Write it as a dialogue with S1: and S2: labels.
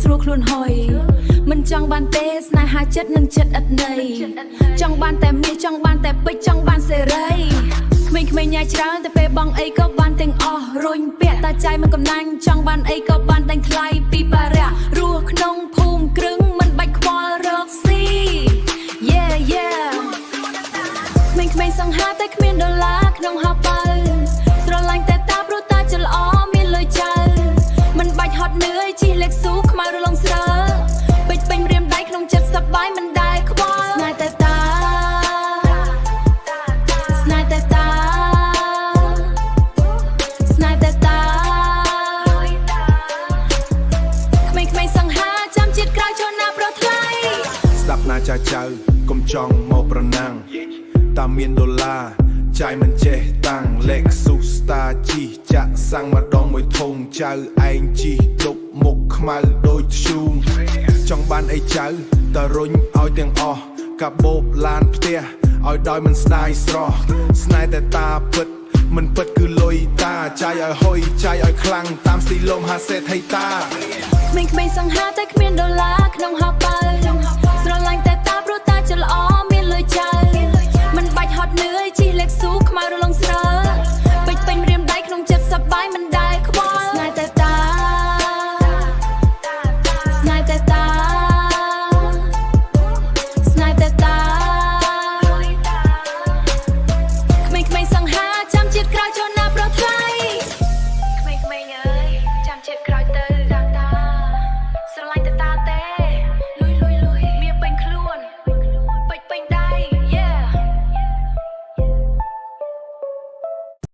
S1: ស្រួលខ្លួនហុយមិនចង់បានទេស្នេហាចិត្តនឹងចិត្តឥតន័យចង់បានតែមាសចង់បានតែពេជ្រចង់បានសេរីក្មេងៗញ៉ាយច្រើនតែពេលបងអីក៏បានទាំងអស់រុញពាក់តែចៃមិនកំណាញ់ចង់បានអីក៏បានតែថ្លៃពីបារៈរស់ក្នុងភូមិគ្រឹងមិនបាច់ខ្វល់រកស៊ី Yeah yeah ក្មេងៗសង្ហាតែគ្មានដុល្លារក្នុងហោប៉ៅស្រឡាញ់តែតាព្រោះតាចល្អមានលុយចៅមិនបាច់ហត់នឿយជិះលេខស៊ូខ្មៅរលងស្រើពេជ្រពេញរៀមដៃក្នុងចិត្តសប្បាយមិនដែលខ្វល់ស្នេហ៍តែតាស្នេហ៍តែតាស្នេហ៍តែតាក្មេងៗសង្ហាចាំជាតិក្រោយចូលណាប្រថ្លៃ
S2: ស្ដាប់ណាចាចៅកុំចង់មកប្រណាំងតាមានដុល្លារចាយមិនចេះតាំងលេខស៊ូស្តាជីចាក់សាំងម្ដងមួយធុងចៅឯងជីដប់មុខខ្មៅដូចធ្យូងចង់បានអីចៅតរុញឲ្យទាំងអស់កាបូបឡានផ្ទះឲ្យដោយមិនស្ដាយស្រស់ស្នេហ៍តែតាពិតមិនពិតគឺលុយតាចាយឲ្យហុយចាយឲ្យខ្លាំងតាមស្ទីលំហាសេដ្ឋីតា
S1: ក្មេងៗសង្ហាតែគ្មានដុល្លារក្នុងហោប៉ៅស្រឡាញ់តែ